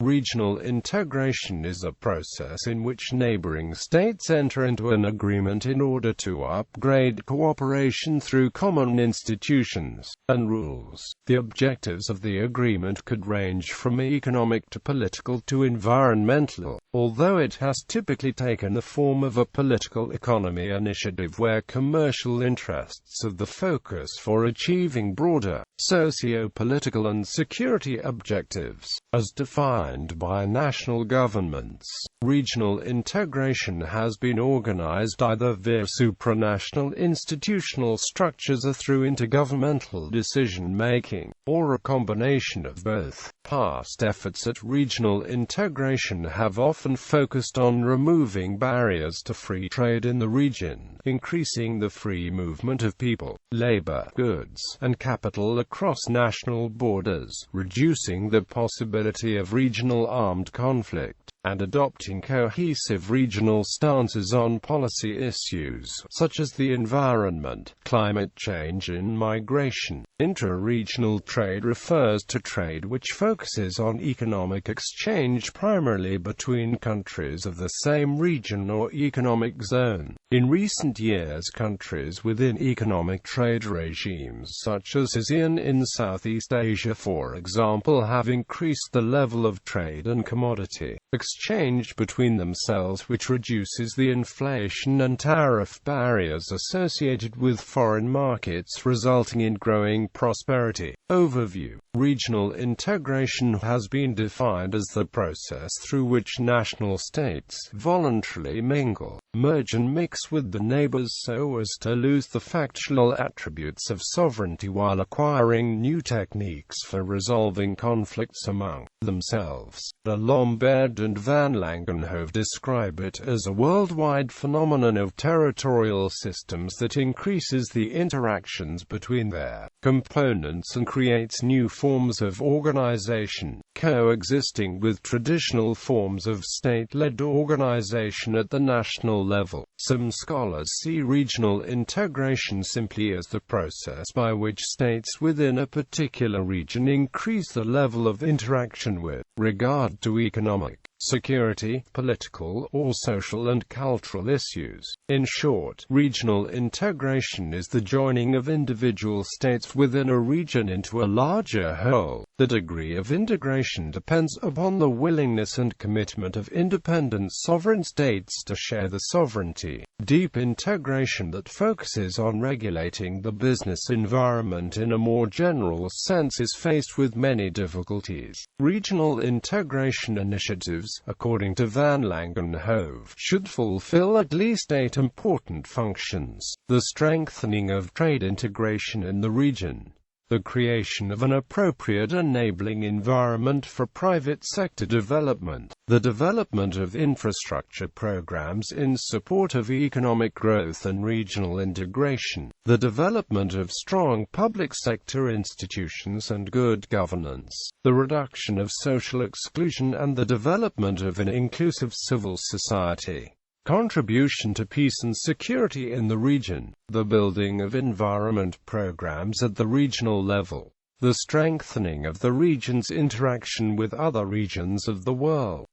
Regional integration is a process in which neighboring states enter into an agreement in order to upgrade cooperation through common institutions and rules. The objectives of the agreement could range from economic to political to environmental, although it has typically taken the form of a political economy initiative where commercial interests are the focus for achieving broader socio-political and security objectives, as defined by national governments. Regional integration has been organized either via supranational institutional structures or through intergovernmental decision-making, or a combination of both. Past efforts at regional integration have often focused on removing barriers to free trade in the region, increasing the free movement of people, labor, goods, and capital across national borders, reducing the possibility of regional armed conflict, and adopting cohesive regional stances on policy issues, such as the environment, climate change and migration. Intra-regional trade refers to trade which focuses on economic exchange primarily between countries of the same region or economic zone. In recent years, countries within economic trade regimes such as ASEAN in Southeast Asia, for example, have increased the level of trade and commodity exchange between themselves, which reduces the inflation and tariff barriers associated with foreign markets, resulting in growing prosperity. Overview. Regional integration has been defined as the process through which national states voluntarily mingle, merge and mix with the neighbors so as to lose the factual attributes of sovereignty while acquiring new techniques for resolving conflicts among themselves. De Lombard and Van Langenhove describe it as a worldwide phenomenon of territorial systems that increases the interactions between their components and creates new forms of organization, coexisting with traditional forms of state-led organization at the national level. Some scholars see regional integration simply as the process by which states within a particular region increase the level of interaction with regard to economic, security, political, or social and cultural issues. In short, regional integration is the joining of individual states within a region into a larger whole. The degree of integration depends upon the willingness and commitment of independent sovereign states to share the sovereignty. Deep integration that focuses on regulating the business environment in a more general sense is faced with many difficulties. Regional integration initiatives, according to Van Langenhove, should fulfill at least 8 important functions: the strengthening of trade integration in the region, the creation of an appropriate enabling environment for private sector development, the development of infrastructure programs in support of economic growth and regional integration, the development of strong public sector institutions and good governance, the reduction of social exclusion and the development of an inclusive civil society. Contribution to peace and security in the region, the building of environment programs at the regional level, the strengthening of the region's interaction with other regions of the world.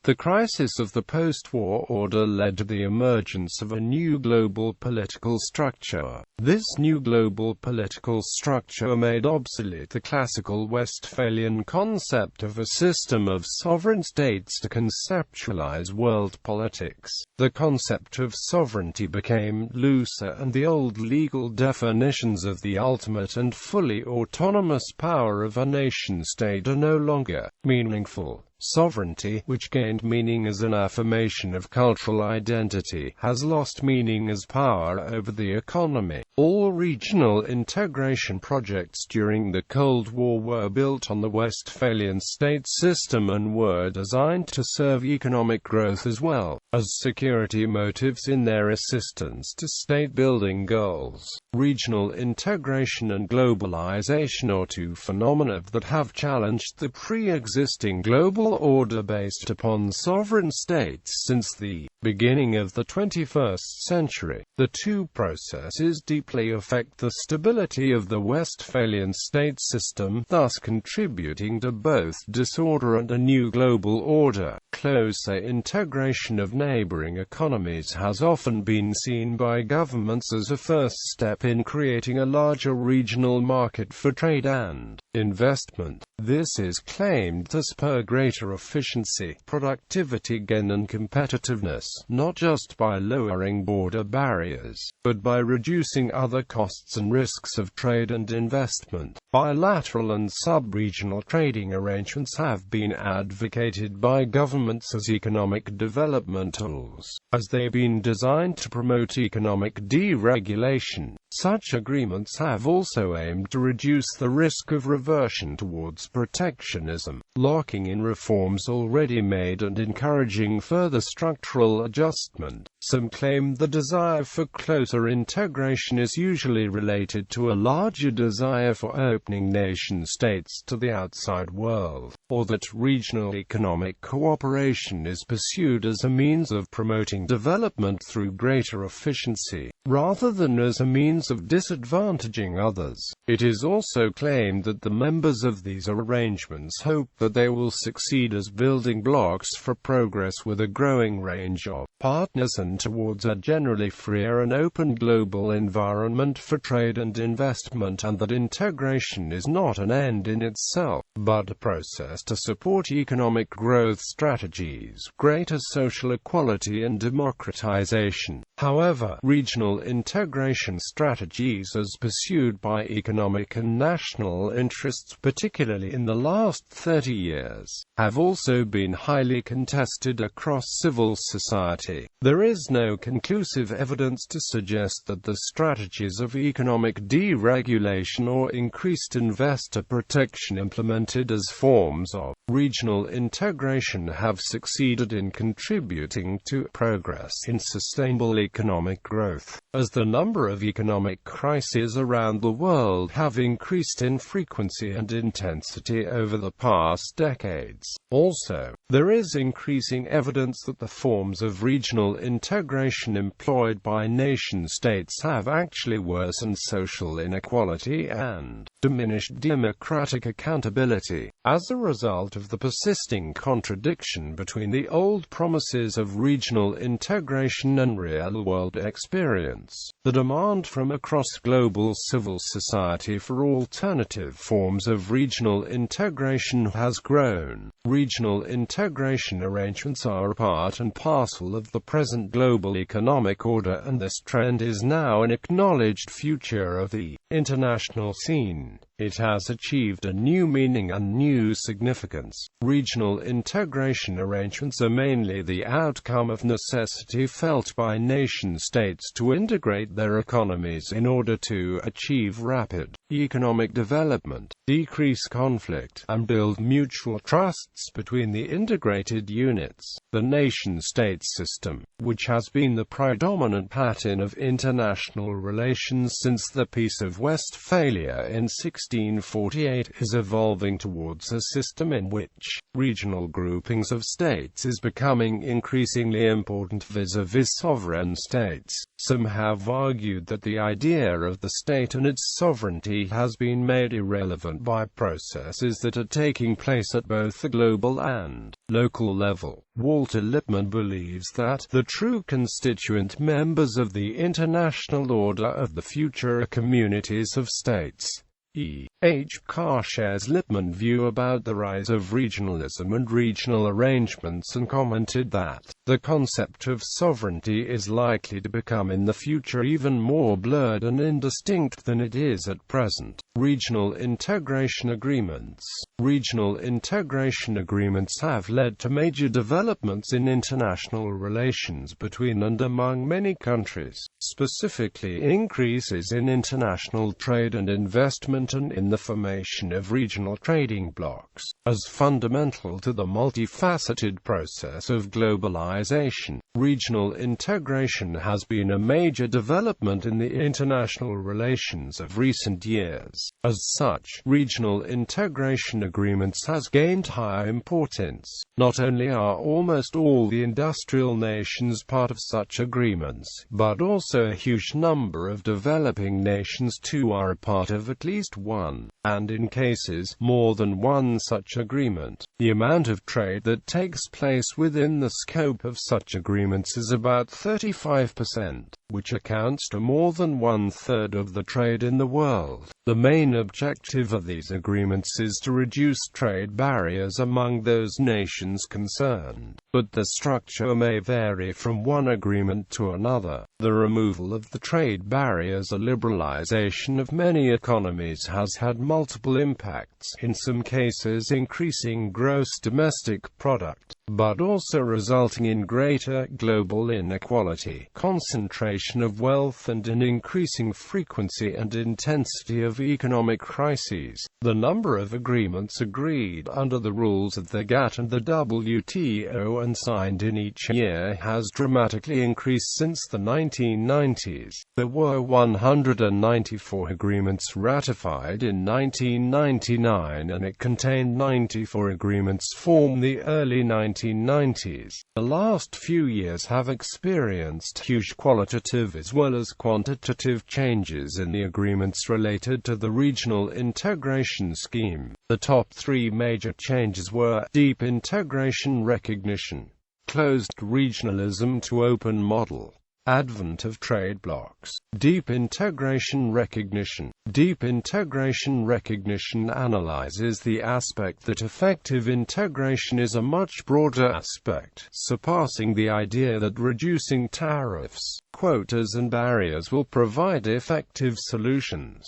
The crisis of the post-war order led to the emergence of a new global political structure. This new global political structure made obsolete the classical Westphalian concept of a system of sovereign states to conceptualize world politics. The concept of sovereignty became looser, and the old legal definitions of the ultimate and fully autonomous power of a nation-state are no longer meaningful. Sovereignty, which gained meaning as an affirmation of cultural identity, has lost meaning as power over the economy. All regional integration projects during the Cold War were built on the Westphalian state system and were designed to serve economic growth as well as security motives in their assistance to state-building goals. Regional integration and globalization are two phenomena that have challenged the pre-existing global global order based upon sovereign states since the beginning of the 21st century. The two processes deeply affect the stability of the Westphalian state system, thus contributing to both disorder and a new global order. Closer integration of neighboring economies has often been seen by governments as a first step in creating a larger regional market for trade and investment. This is claimed to spur greater efficiency, productivity gain and competitiveness, not just by lowering border barriers, but by reducing other costs and risks of trade and investment. Bilateral and sub-regional trading arrangements have been advocated by governments as economic development tools, as they've been designed to promote economic deregulation. Such agreements have also aimed to reduce the risk of reversion towards protectionism, locking in reforms already made and encouraging further structural adjustment. Some claim the desire for closer integration is usually related to a larger desire for opening nation-states to the outside world, or that regional economic cooperation is pursued as a means of promoting development through greater efficiency, rather than as a means of disadvantaging others. It is also claimed that the members of these arrangements hope that they will succeed as building blocks for progress with a growing range of partners and towards a generally freer and open global environment for trade and investment, and that integration is not an end in itself, but a process to support economic growth strategies, greater social equality and democratization. However, regional integration strategies as pursued by economic and national interests, particularly in the last 30 years, have also been highly contested across civil society. There is no conclusive evidence to suggest that the strategies of economic deregulation or increased investor protection implemented as forms of regional integration have succeeded in contributing to progress in sustainable economic growth, as the number of economic crises around the world have increased in frequency and intensity over the past decades. Also, there is increasing evidence that the forms of regional integration employed by nation-states have actually worsened social inequality and diminished democratic accountability. As a result of the persisting contradiction between the old promises of regional integration and real-world experience, the demand from across global civil society for alternative forms of regional integration has grown. Regional integration arrangements are a part and parcel of the present global economic order, and this trend is now an acknowledged feature of the international scene. It has achieved a new meaning and new significance. Regional integration arrangements are mainly the outcome of necessity felt by nation-states to integrate their economies in order to achieve rapid economic development, decrease conflict, and build mutual trusts between the integrated units. The nation-state system, which has been the predominant pattern of international relations since the Peace of Westphalia in 1648, is evolving towards a system in which regional groupings of states is becoming increasingly important vis-à-vis sovereign states. Some have argued that the idea of the state and its sovereignty has been made irrelevant by processes that are taking place at both the global and local level. Walter Lippmann believes that the true constituent members of the international order of the future are communities of states. E. H. Carr shares Lippmann's view about the rise of regionalism and regional arrangements and commented that the concept of sovereignty is likely to become in the future even more blurred and indistinct than it is at present. Regional integration agreements. Regional integration agreements have led to major developments in international relations between and among many countries, specifically increases in international trade and investment and in the formation of regional trading blocs. As fundamental to the multifaceted process of globalization, globalization. Regional integration has been a major development in the international relations of recent years. As such, regional integration agreements has gained higher importance. Not only are almost all the industrial nations part of such agreements, but also a huge number of developing nations too are a part of at least one, and in cases, more than one such agreement. The amount of trade that takes place within the scope of such agreements is about 35%, which accounts to more than one-third of the trade in the world. The main objective of these agreements is to reduce trade barriers among those nations concerned, but the structure may vary from one agreement to another. The removal of the trade barriers or liberalization of many economies has had multiple impacts, in some cases increasing gross domestic product, but also resulting in greater global inequality, concentration of wealth and an increasing frequency and intensity of economic crises. The number of agreements agreed under the rules of the GATT and the WTO and signed in each year has dramatically increased since the 1990s. There were 194 agreements ratified in 1999 and it contained 94 agreements from the early 1990s. The last few years have experienced huge qualitative as well as quantitative changes in the agreements related to the regional integration scheme. The top three major changes were: deep integration recognition, closed regionalism to open model, advent of trade blocs. Deep integration recognition. Deep integration recognition analyzes the aspect that effective integration is a much broader aspect, surpassing the idea that reducing tariffs, quotas and barriers will provide effective solutions.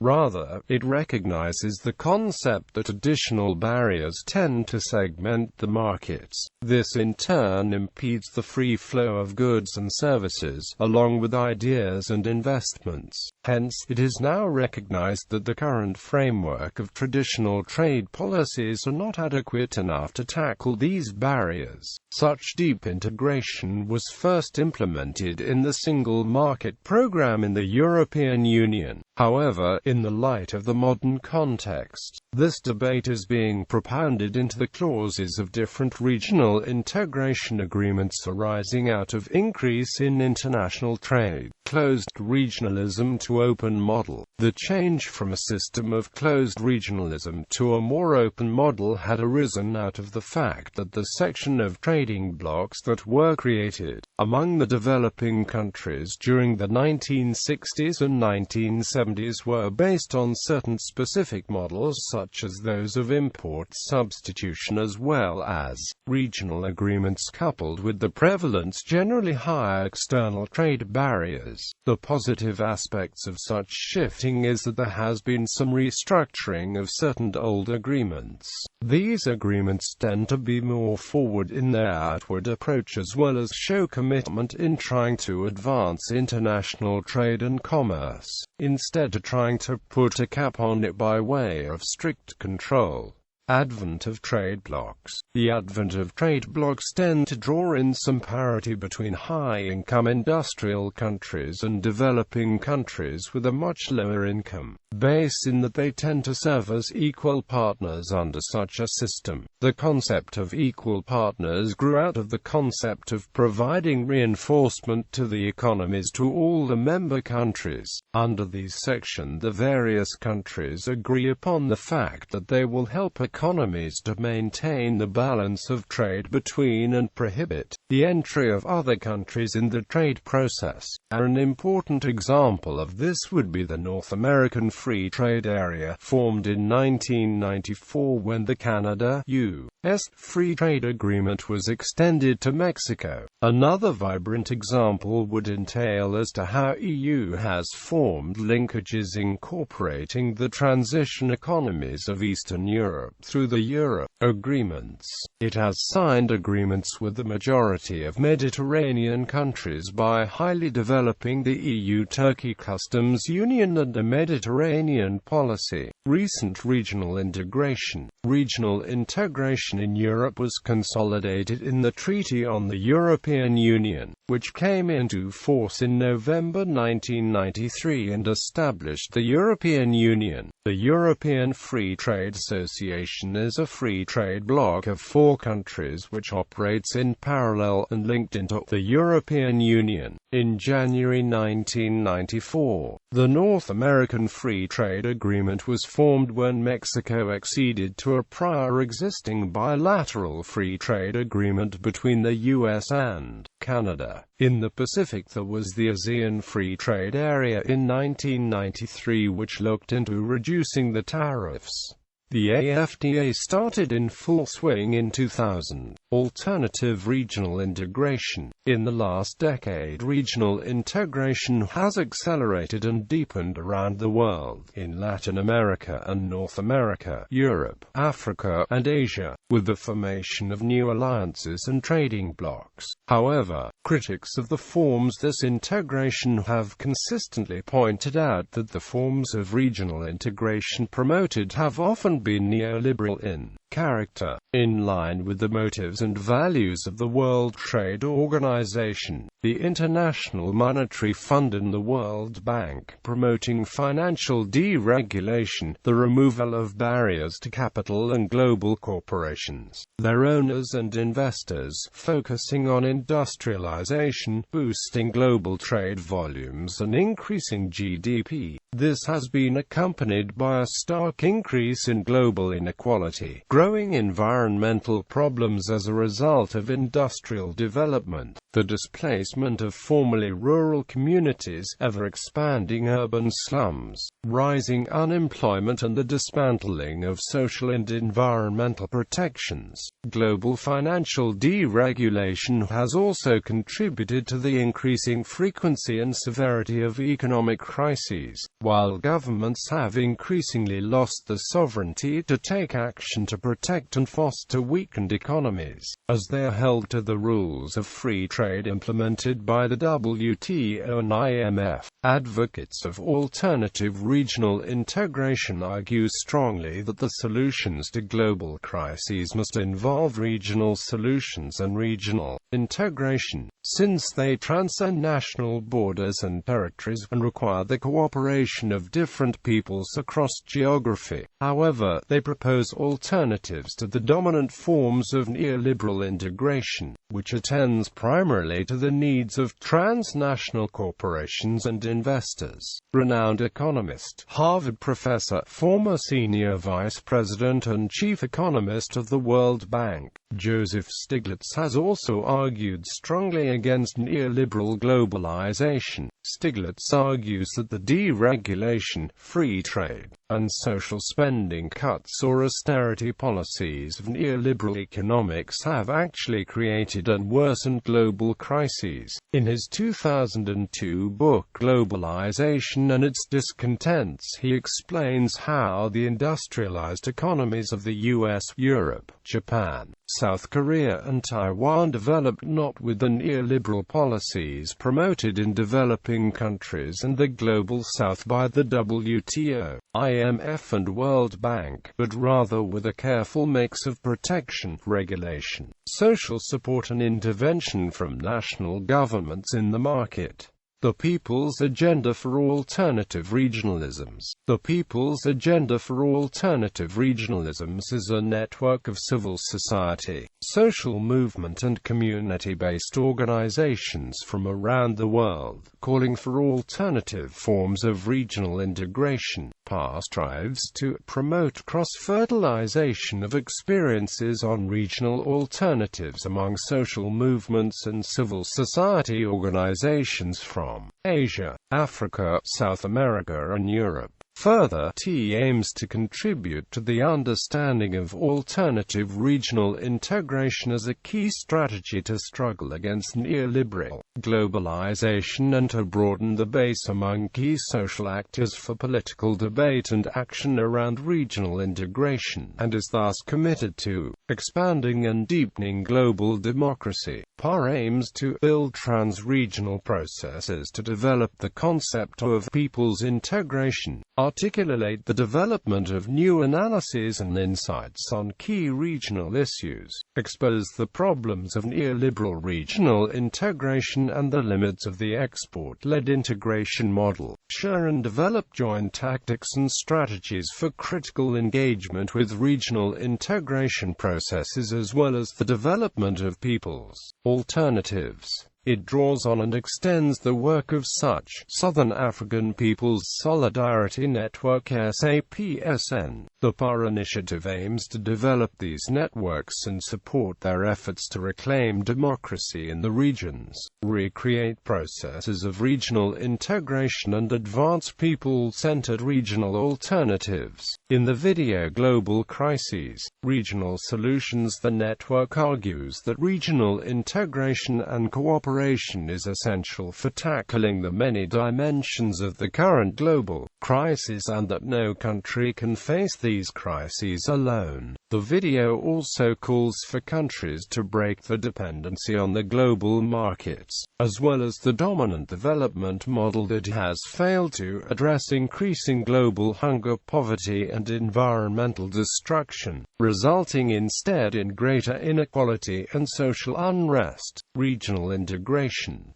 Rather, it recognizes the concept that additional barriers tend to segment the markets. This in turn impedes the free flow of goods and services, along with ideas and investments. Hence, it is now recognized that the current framework of traditional trade policies are not adequate enough to tackle these barriers. Such deep integration was first implemented in the Single Market Program in the European Union. However, in the light of the modern context, this debate is being propounded into the clauses of different regional integration agreements arising out of increase in international trade. Closed regionalism to open model. The change from a system of closed regionalism to a more open model had arisen out of the fact that the section of trading blocs that were created among the developing countries during the 1960s and 1970s were based on certain specific models such as those of import substitution as well as regional agreements coupled with the prevalence generally higher external trade barriers. The positive aspects of such shifting is that there has been some restructuring of certain old agreements. These agreements tend to be more forward in their outward approach as well as show commitment in trying to advance international trade and commerce, instead of trying to put a cap on it by way of strict control. Advent of trade blocs. The advent of trade blocs tend to draw in some parity between high-income industrial countries and developing countries with a much lower income base in that they tend to serve as equal partners under such a system. The concept of equal partners grew out of the concept of providing reinforcement to the economies to all the member countries. Under these sections, the various countries agree upon the fact that they will help economies to maintain the balance of trade between and prohibit the entry of other countries in the trade process. An important example of this would be the North American Free Trade Area, formed in 1994 when the Canada-US Free Trade Agreement was extended to Mexico. Another vibrant example would entail as to how EU has formed linkages incorporating the transition economies of Eastern Europe. Through the Euro agreements, it has signed agreements with the majority of Mediterranean countries by highly developing the EU-Turkey customs union and a Mediterranean policy. Recent regional integration. Regional integration in Europe was consolidated in the Treaty on the European Union, which came into force in November 1993 and established the European Union. The European Free Trade Association is a free trade bloc of 4 countries which operates in parallel and linked into the European Union. In January 1994, the North American Free Trade Agreement was formed when Mexico acceded to a prior existing bilateral free trade agreement between the U.S. and Canada. In the Pacific there was the ASEAN Free Trade Area in 1993 which looked into reducing the tariffs. The AFTA started in full swing in 2000. Alternative regional integration. In the last decade, regional integration has accelerated and deepened around the world, in Latin America and North America, Europe, Africa, and Asia, with the formation of new alliances and trading blocs. However, critics of the forms this integration have consistently pointed out that the forms of regional integration promoted have often been neoliberal in character, in line with the motives and values of the World Trade Organization, the International Monetary Fund and the World Bank, promoting financial deregulation, the removal of barriers to capital and global corporations, their owners and investors, focusing on industrialization, boosting global trade volumes and increasing GDP. This has been accompanied by a stark increase in global inequality, growing environmental problems as a result of industrial development, the displacement of formerly rural communities, ever-expanding urban slums, rising unemployment and the dismantling of social and environmental protections. Global financial deregulation has also contributed to the increasing frequency and severity of economic crises, while governments have increasingly lost the sovereignty to take action to protect and foster weakened economies, as they are held to the rules of free trade implemented by the WTO and IMF. Advocates of alternative regional integration argue strongly that the solutions to global crises must involve regional solutions and regional integration, since they transcend national borders and territories and require the cooperation of different peoples across geography. However, they propose alternatives to the dominant forms of neoliberal integration, which attends primarily to the needs of transnational corporations and investors. Renowned economist, Harvard professor, former senior vice president and chief economist of the World Bank, Joseph Stiglitz has also argued strongly against neoliberal globalization. Stiglitz argues that the deregulation, free trade, and social spending cuts or austerity policies of neoliberal economics have actually created and worsened global crises. In his 2002 book Globalization and Its Discontents, he explains how the industrialized economies of the US, Europe, Japan, South Korea and Taiwan developed not with the neoliberal policies promoted in developing countries and the Global South by the WTO, IMF and World Bank, but rather with a careful mix of protection, regulation, social support and intervention from national governments in the market. The People's Agenda for Alternative Regionalisms. The People's Agenda for Alternative Regionalisms is a network of civil society, social movement and community-based organizations from around the world, calling for alternative forms of regional integration. Past strives to promote cross-fertilization of experiences on regional alternatives among social movements and civil society organizations from Asia, Africa, South America and Europe. Further, T aims to contribute to the understanding of alternative regional integration as a key strategy to struggle against neoliberal globalization and to broaden the base among key social actors for political debate and action around regional integration, and is thus committed to expanding and deepening global democracy. PAR aims to build trans-regional processes to develop the concept of people's integration, articulate the development of new analyses and insights on key regional issues, expose the problems of neoliberal regional integration and the limits of the export-led integration model, share and develop joint tactics and strategies for critical engagement with regional integration processes as well as the development of people's alternatives. It draws on and extends the work of such Southern African People's Solidarity Network (SAPSN). The PAR initiative aims to develop these networks and support their efforts to reclaim democracy in the regions, recreate processes of regional integration and advance people-centered regional alternatives. In the video Global Crises, Regional Solutions, the network argues that regional integration and cooperation is essential for tackling the many dimensions of the current global crisis and that no country can face these crises alone. The video also calls for countries to break the dependency on the global markets, as well as the dominant development model that has failed to address increasing global hunger, poverty and environmental destruction, resulting instead in greater inequality and social unrest. Regional integration,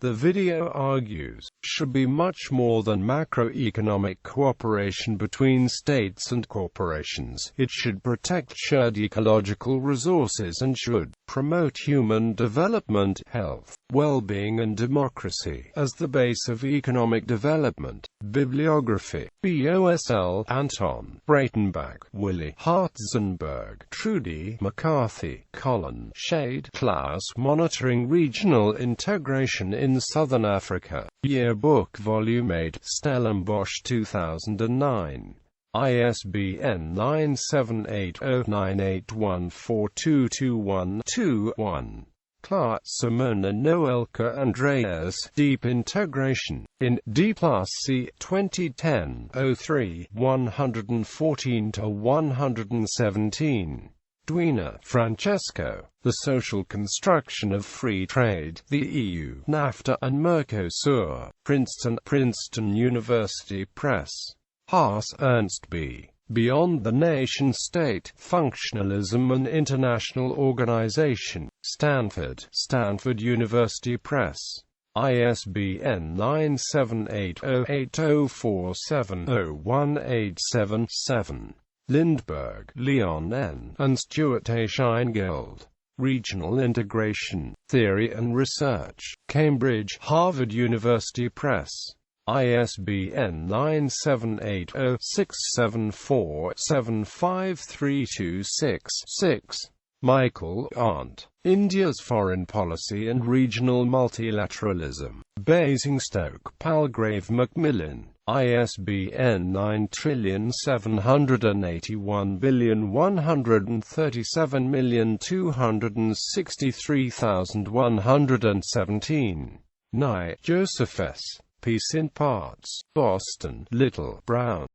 the video argues, should be much more than macroeconomic cooperation between states and corporations. It should protect shared ecological resources and should promote human development, health, well-being and democracy as the base of economic development. Bibliography: Bosl, Anton, Breitenbach, Willy, Hartzenberg, Trudy, McCarthy, Colin, Shade, Klaus. Monitoring Regional Integration in Southern Africa. Yearbook Volume 8, Stellenbosch 2009. ISBN 97809814221-2-1. Clark, Simona Noelka Andreas. Deep Integration. In D+C 2010, 03, 114-117. Duina, Francesco. The Social Construction of Free Trade, the EU, NAFTA and Mercosur. Princeton University Press. Haas, Ernst B. Beyond the Nation-State, Functionalism and International Organization. Stanford University Press. ISBN 9780804701877. Lindberg, Leon N., and Stuart A. Scheingeld. Regional Integration, Theory and Research. Cambridge, Harvard University Press. ISBN 9780674753266. Michael Arndt. India's Foreign Policy and Regional Multilateralism. Basingstoke, Palgrave Macmillan. ISBN 9781137263117. Nye, Josephus. Peace in Parts. Boston, Little, Brown.